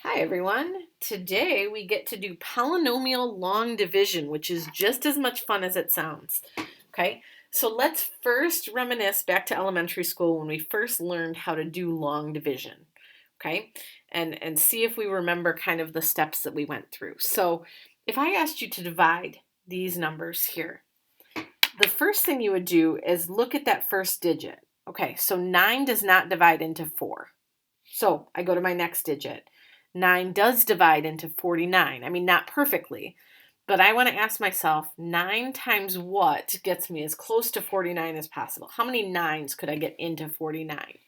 Hi everyone. Today we get to do polynomial long division, which is just as much fun as it sounds. Okay, so let's first reminisce back to elementary school when we first learned how to do long division. Okay, and see if we remember kind of the steps that we went through. So if I asked you to divide these numbers here, the first thing you would do is look at that first digit. Okay, so 9 does not divide into 4. So I go to my next digit. 9 does divide into 49. I mean, not perfectly, but I want to ask myself 9 times what gets me as close to 49 as possible? How many 9s could I get into 49?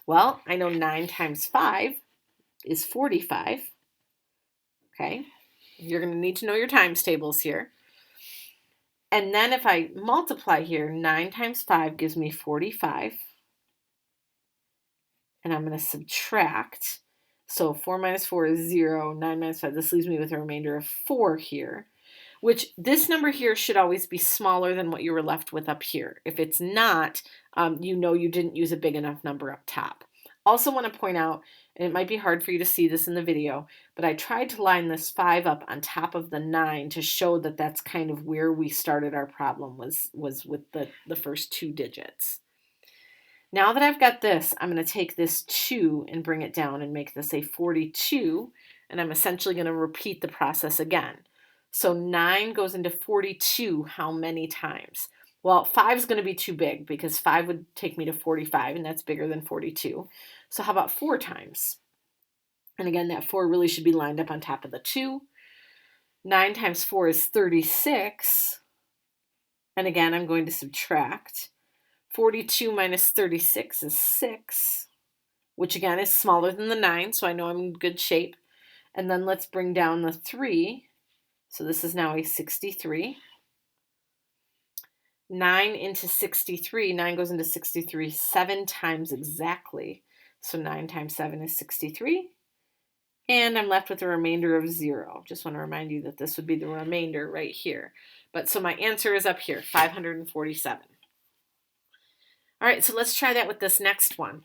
Well, I know 9 times 5 is 45. Okay, you're going to need to know your times tables here. And then if I multiply here, 9 times 5 gives me 45. And I'm going to subtract. So 4 minus 4 is 0, 9 minus 5. This leaves me with a remainder of 4 here, which this number here should always be smaller than what you were left with up here. If it's not, you know you didn't use a big enough number up top. Also want to point out, and it might be hard for you to see this in the video, but I tried to line this 5 up on top of the 9 to show that that's kind of where we started our problem was with the first two digits. Now that I've got this, I'm going to take this 2 and bring it down and make this a 42, and I'm essentially going to repeat the process again. So 9 goes into 42 how many times? Well, 5 is going to be too big because 5 would take me to 45, and that's bigger than 42. So how about 4 times? And again, that 4 really should be lined up on top of the 2. 9 times 4 is 36. And again, I'm going to subtract. 42 minus 36 is 6, which again is smaller than the 9, so I know I'm in good shape. And then let's bring down the 3. So this is now a 63. 9 into 63, 9 goes into 63 7 times exactly. So 9 times 7 is 63. And I'm left with a remainder of 0. Just want to remind you that this would be the remainder right here. But so my answer is up here, 547. All right, so let's try that with this next one.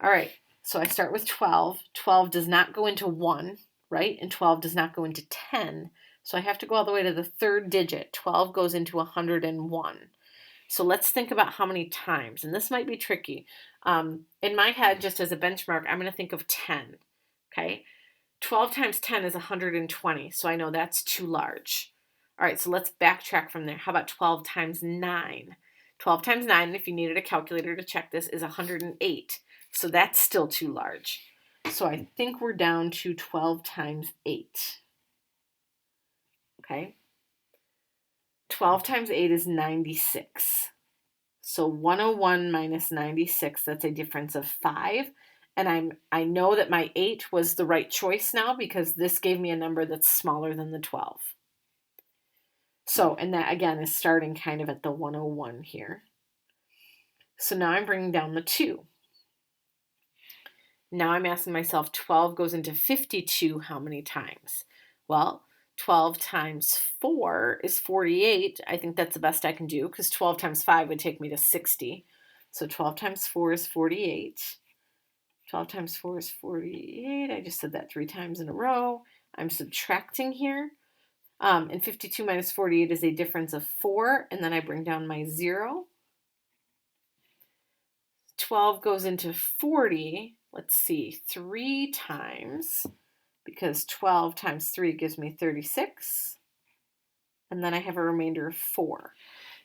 All right, so I start with 12. 12 does not go into 1, right? And 12 does not go into 10. So I have to go all the way to the third digit. 12 goes into 101. So let's think about how many times. And this might be tricky. In my head, just as a benchmark, I'm going to think of 10. Okay, 12 times 10 is 120. So I know that's too large. All right, so let's backtrack from there. How about 12 times 9? 12 times 9, if you needed a calculator to check this, is 108. So that's still too large. So I think we're down to 12 times 8. Okay. 12 times 8 is 96. So 101 minus 96, that's a difference of 5. And I know that my 8 was the right choice now because this gave me a number that's smaller than the 12. So, and that again is starting kind of at the 101 here. So now I'm bringing down the 2. Now I'm asking myself 12 goes into 52 how many times? Well, 12 times 4 is 48. I think that's the best I can do because 12 times 5 would take me to 60. So 12 times 4 is 48. 12 times 4 is 48. I just said that 3 times in a row. I'm subtracting here. And 52 minus 48 is a difference of 4. And then I bring down my 0. 12 goes into 40. Let's see, 3 times, because 12 times 3 gives me 36. And then I have a remainder of 4.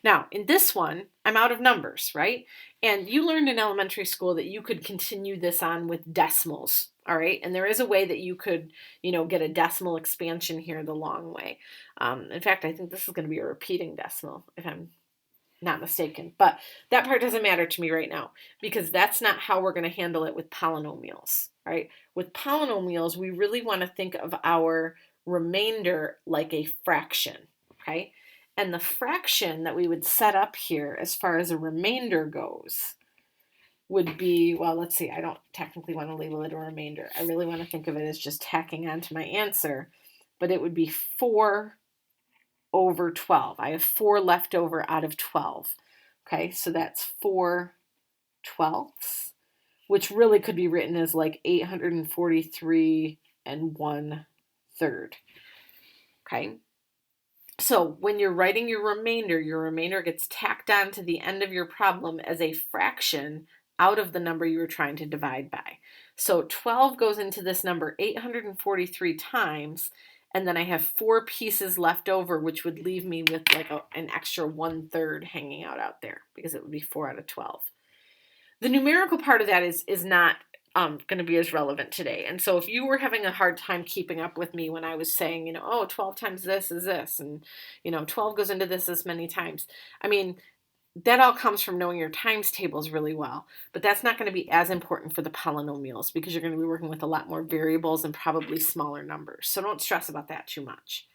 Now, in this one, I'm out of numbers, right? And you learned in elementary school that you could continue this on with decimals, all right? And there is a way that you could, get a decimal expansion here the long way. In fact, I think this is going to be a repeating decimal, if I'm not mistaken. But that part doesn't matter to me right now because that's not how we're going to handle it with polynomials, right? With polynomials, we really want to think of our remainder like a fraction, okay? And the fraction that we would set up here as far as a remainder goes would be, well, let's see, I don't technically want to label it a remainder. I really want to think of it as just tacking on to my answer, but it would be 4 over 12. I have 4 left over out of 12. Okay, so that's 4 twelfths, which really could be written as like 843 1/3. Okay. So when you're writing your remainder gets tacked on to the end of your problem as a fraction out of the number you were trying to divide by. So 12 goes into this number 843 times, and then I have 4 pieces left over, which would leave me with like an extra 1/3 hanging out there, because it would be 4 out of 12. The numerical part of that is not going to be as relevant today. And so if you were having a hard time keeping up with me when I was saying, oh, 12 times this is this, and 12 goes into this many times. I mean, that all comes from knowing your times tables really well, but that's not going to be as important for the polynomials, because you're going to be working with a lot more variables and probably smaller numbers. So don't stress about that too much.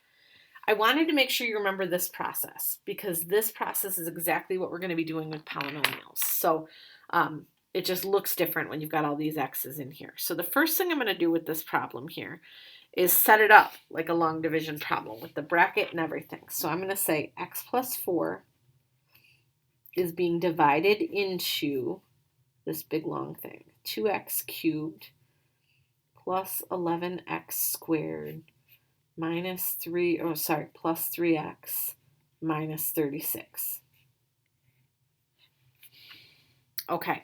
I wanted to make sure you remember this process, because this process is exactly what we're going to be doing with polynomials. So it just looks different when you've got all these x's in here. So the first thing I'm going to do with this problem here is set it up like a long division problem with the bracket and everything. So I'm going to say x plus 4 is being divided into this big long thing, 2x cubed plus 11x squared minus plus 3x minus 36. Okay,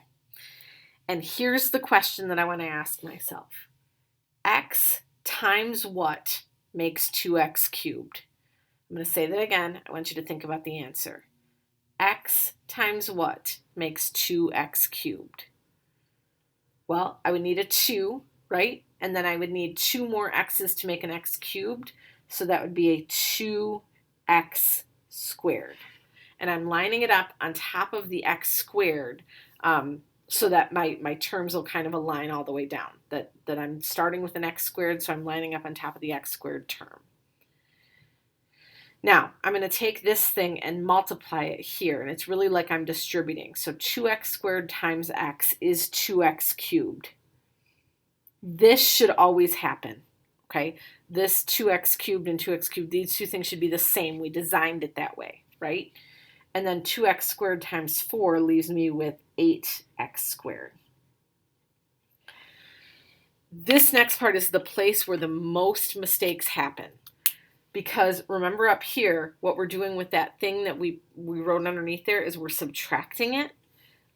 and here's the question that I want to ask myself. X times what makes 2x cubed? I'm going to say that again. I want you to think about the answer. X times what makes 2x cubed? Well, I would need a 2, right? And then I would need 2 more x's to make an x cubed. So that would be a 2x squared. And I'm lining it up on top of the x squared so that my terms will kind of align all the way down. That I'm starting with an x squared, so I'm lining up on top of the x squared term. Now, I'm going to take this thing and multiply it here, and it's really like I'm distributing. So 2x squared times x is 2x cubed. This should always happen, okay? This 2x cubed and 2x cubed, these two things should be the same. We designed it that way, right? And then 2x squared times 4 leaves me with 8x squared. This next part is the place where the most mistakes happen. Because remember up here, what we're doing with that thing that we wrote underneath there is we're subtracting it.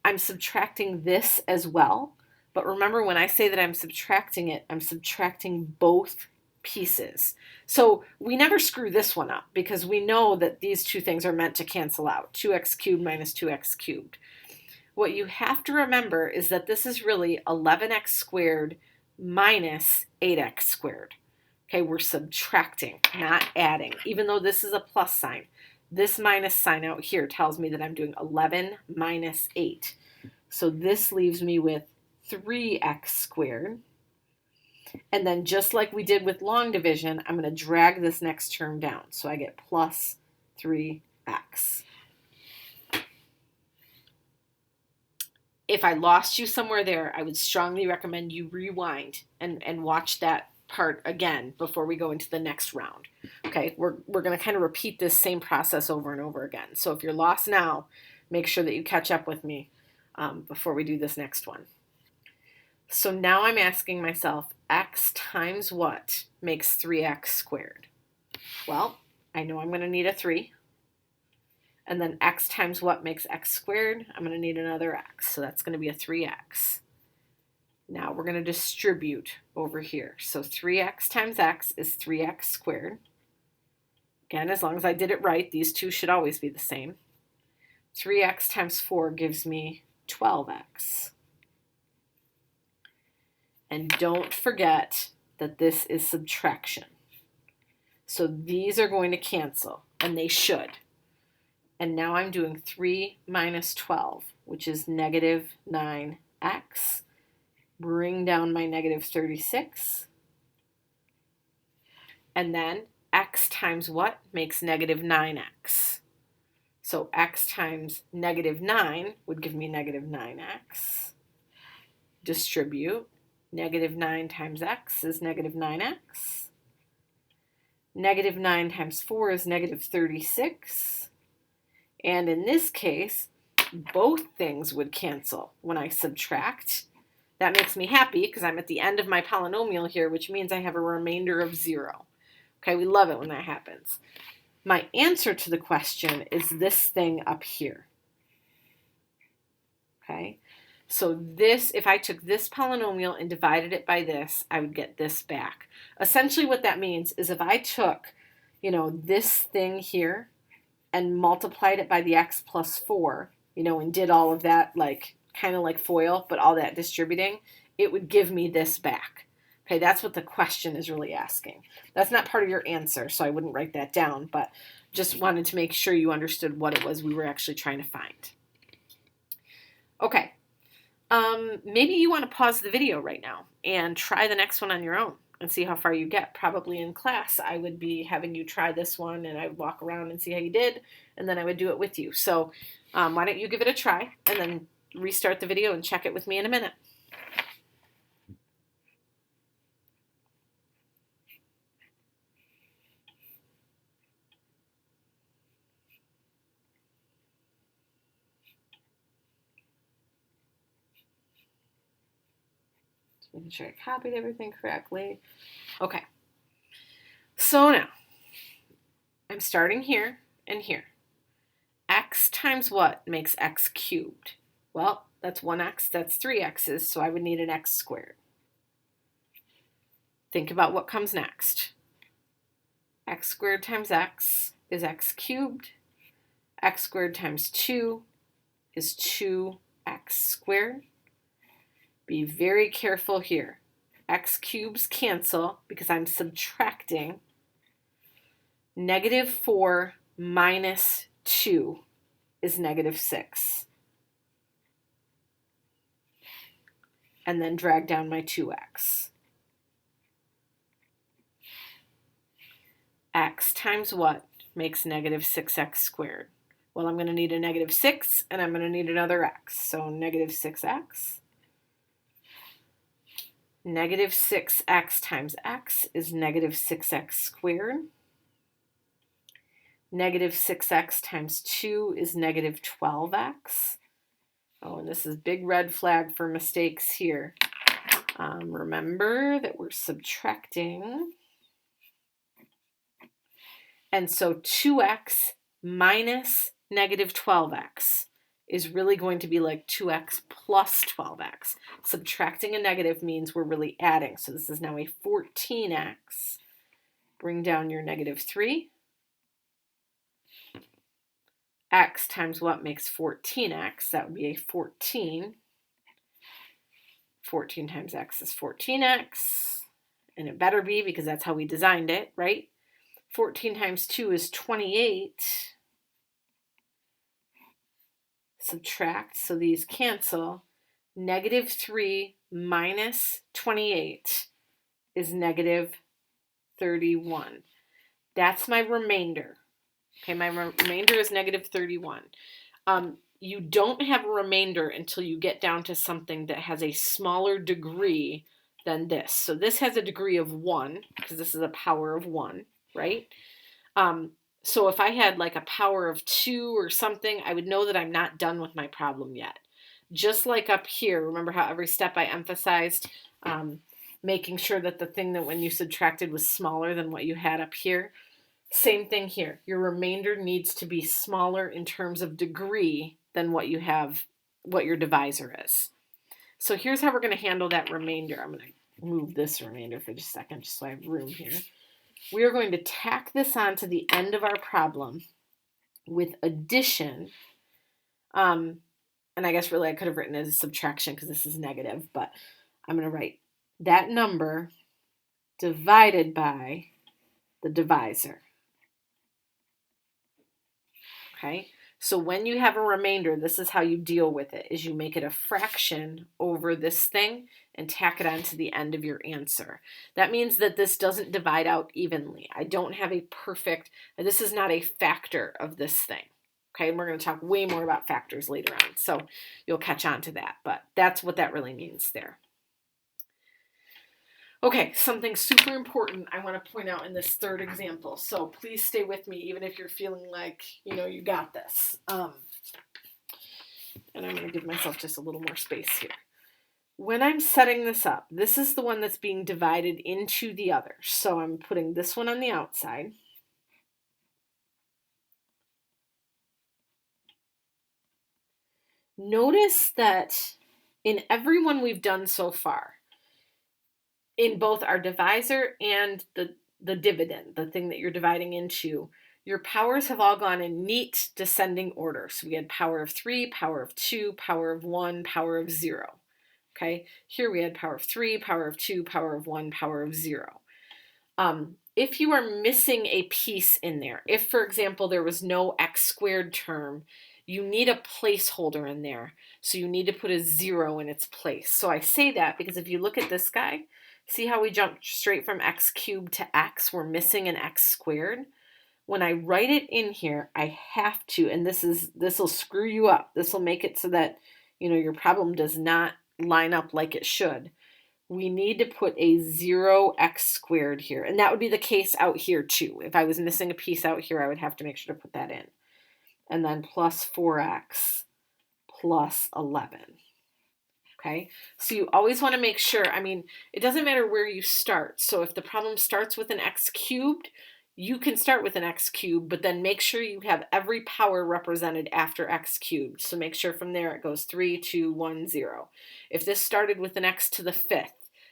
I'm subtracting this as well. But remember, when I say that I'm subtracting it, I'm subtracting both pieces. So we never screw this one up, because we know that these two things are meant to cancel out. 2x cubed minus 2x cubed. What you have to remember is that this is really 11x squared minus 8x squared. Okay, we're subtracting, not adding. Even though this is a plus sign, this minus sign out here tells me that I'm doing 11 minus 8. So this leaves me with 3x squared. And then just like we did with long division, I'm going to drag this next term down. So I get plus 3x. If I lost you somewhere there, I would strongly recommend you rewind and watch that part again before we go into the next round. Okay, we're going to kind of repeat this same process over and over again. So if you're lost now, make sure that you catch up with me before we do this next one. So now I'm asking myself, x times what makes 3x squared? Well, I know I'm going to need a 3. And then x times what makes x squared? I'm going to need another x. So that's going to be a 3x. Now we're going to distribute over here. So 3x times x is 3x squared. Again, as long as I did it right, these two should always be the same. 3x times 4 gives me 12x. And don't forget that this is subtraction. So these are going to cancel, and they should. And now I'm doing 3 minus 12, which is negative 9x. Bring down my negative 36. And then x times what makes negative 9x? So x times negative 9 would give me negative 9x. Distribute. Negative 9 times x is negative 9x. Negative 9 times 4 is negative 36. And in this case, both things would cancel when I subtract. That makes me happy because I'm at the end of my polynomial here, which means I have a remainder of 0. Okay, we love it when that happens. My answer to the question is this thing up here. Okay, so this, if I took this polynomial and divided it by this, I would get this back. Essentially what that means is if I took, this thing here and multiplied it by the x plus 4, and did all of that, kind of like FOIL, but all that distributing, it would give me this back. Okay, that's what the question is really asking. That's not part of your answer, so I wouldn't write that down, but just wanted to make sure you understood what it was we were actually trying to find. Okay, maybe you want to pause the video right now and try the next one on your own and see how far you get. Probably in class, I would be having you try this one, and I would walk around and see how you did, and then I would do it with you. So why don't you give it a try, and then restart the video and check it with me in a minute. Just making sure I copied everything correctly. Okay. So now, I'm starting here and here. X times what makes x cubed? Well, that's 1x, that's 3 x's, so I would need an x squared. Think about what comes next. X squared times x is x cubed. X squared times 2 is 2x squared. Be very careful here. X cubes cancel because I'm subtracting. Negative 4 minus 2 is negative 6. And then drag down my 2x. X times what makes negative 6x squared? Well, I'm going to need a negative 6, and I'm going to need another x. So negative 6x. Negative 6x times x is negative 6x squared. Negative 6x times 2 is negative 12x. Oh, and this is big red flag for mistakes here. Remember that we're subtracting. And so 2x minus negative 12x is really going to be like 2x plus 12x. Subtracting a negative means we're really adding. So this is now a 14x. Bring down your negative 3. X times what makes 14x? That would be a 14. 14 times x is 14x. And it better be because that's how we designed it, right? 14 times 2 is 28. Subtract, so these cancel. Negative 3 minus 28 is negative 31. That's my remainder. Okay, my remainder is negative 31. You don't have a remainder until you get down to something that has a smaller degree than this. So this has a degree of 1, because this is a power of 1, right? So if I had like a power of 2 or something, I would know that I'm not done with my problem yet. Just like up here, remember how every step I emphasized making sure that the thing that when you subtracted was smaller than what you had up here? Same thing here. Your remainder needs to be smaller in terms of degree than what you have, what your divisor is. So here's how we're going to handle that remainder. I'm going to move this remainder for just a second, just so I have room here. We are going to tack this on to the end of our problem with addition. And I guess really I could have written it as subtraction because this is negative, but I'm going to write that number divided by the divisor. Okay, so when you have a remainder, this is how you deal with it, is you make it a fraction over this thing and tack it on to the end of your answer. That means that this doesn't divide out evenly. I don't have a perfect, this is not a factor of this thing. Okay, and we're going to talk way more about factors later on, so you'll catch on to that, but that's what that really means there. Okay, something super important I want to point out in this third example. So please stay with me, even if you're feeling like, you got this. And I'm going to give myself just a little more space here. when I'm setting this up, this is the one that's being divided into the other. So I'm putting this one on the outside. Notice that in every one we've done so far, in both our divisor and the dividend, the thing that you're dividing into, your powers have all gone in neat descending order. So we had power of 3, power of 2, power of 1, power of 0. Okay, here we had power of 3, power of 2, power of 1, power of 0. If you are missing a piece in there, if, for example, there was no x squared term, you need a placeholder in there. So you need to put a 0 in its place. So I say that because if you look at this guy, see how we jumped straight from x cubed to x? We're missing an x squared. When I write it in here, I have to, and this will screw you up. This will make it so that, your problem does not line up like it should. We need to put a 0x squared here. And that would be the case out here too. If I was missing a piece out here, I would have to make sure to put that in. And then plus 4x plus 11. Okay, so you always want to make sure, it doesn't matter where you start. So if the problem starts with an x cubed, you can start with an x cubed, but then make sure you have every power represented after x cubed. So make sure from there it goes 3, 2, 1, 0. If this started with an x to the 5th,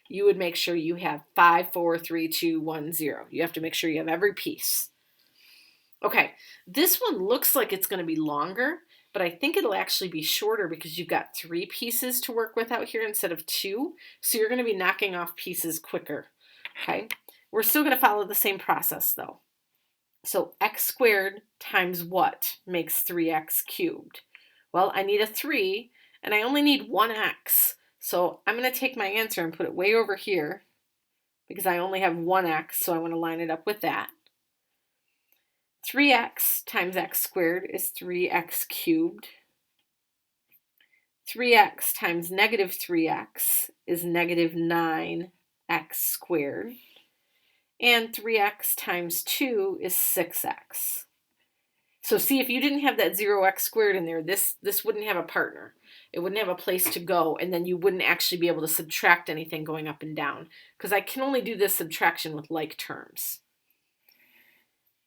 you would make sure you have 5, 4, 3, 2, 1, 0. You have to make sure you have every piece. Okay, this one looks like it's going to be longer, but I think it'll actually be shorter because you've got 3 pieces to work with out here instead of 2. So you're going to be knocking off pieces quicker. Okay, we're still going to follow the same process though. So x squared times what makes 3x cubed? Well, I need a 3 and I only need 1x. So I'm going to take my answer and put it way over here because I only have 1x, so I want to line it up with that. 3x times x squared is 3x cubed. 3x times negative 3x is negative 9x squared. And 3x times 2 is 6x. So see, if you didn't have that 0x squared in there, this wouldn't have a partner. It wouldn't have a place to go, and then you wouldn't actually be able to subtract anything going up and down, because I can only do this subtraction with like terms.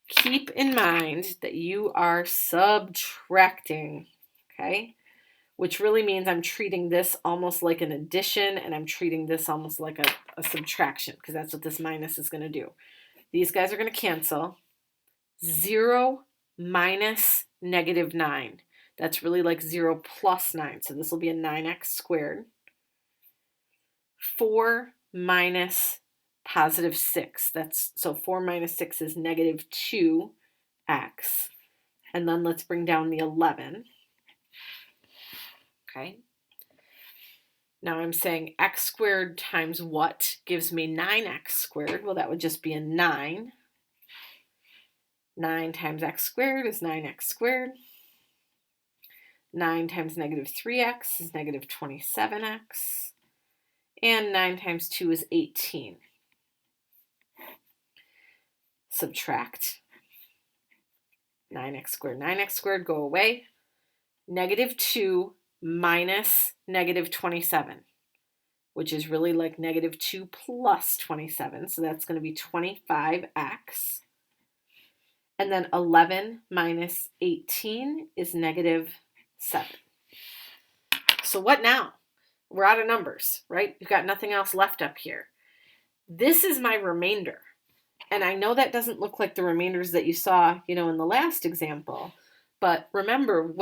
Keep in mind that you are subtracting, okay? Which really means I'm treating this almost like an addition, and I'm treating this almost like a subtraction, because that's what this minus is going to do. These guys are going to cancel. 0 minus negative 9. That's really like 0 plus 9. So this will be a 9x squared. 4 minus positive 6. So 4 minus 6 is negative 2x. And then let's bring down the 11. Okay. Now I'm saying x squared times what gives me 9x squared? Well, that would just be a 9. 9 times x squared is 9x squared. 9 times negative 3x is negative 27x. And 9 times 2 is 18. Subtract. 9x squared, go away. Negative 2 minus negative 27, which is really like negative 2 plus 27. So that's going to be 25x. And then 11 minus 18 is negative 7. So what now? We're out of numbers, right? You've got nothing else left up here. This is my remainder. And I know that doesn't look like the remainders that you saw, in the last example. But remember,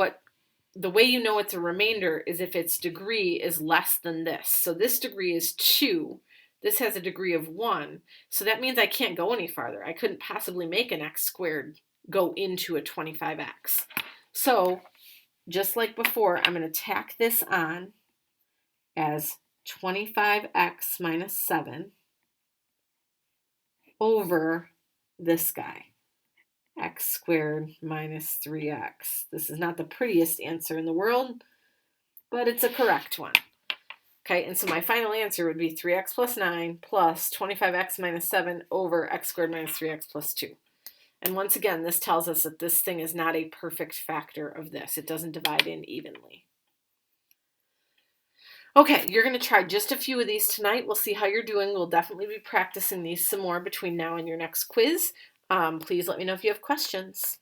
the way you know it's a remainder is if its degree is less than this. So this degree is 2. This has a degree of 1. So that means I can't go any farther. I couldn't possibly make an x squared go into a 25x. So just like before, I'm going to tack this on as 25x minus 7 over this guy, x squared minus 3x. This is not the prettiest answer in the world, but it's a correct one. Okay, and so my final answer would be 3x plus 9 plus 25x minus 7 over x squared minus 3x plus 2. And once again, this tells us that this thing is not a perfect factor of this. It doesn't divide in evenly. Okay, you're going to try just a few of these tonight. We'll see how you're doing. We'll definitely be practicing these some more between now and your next quiz. Please let me know if you have questions.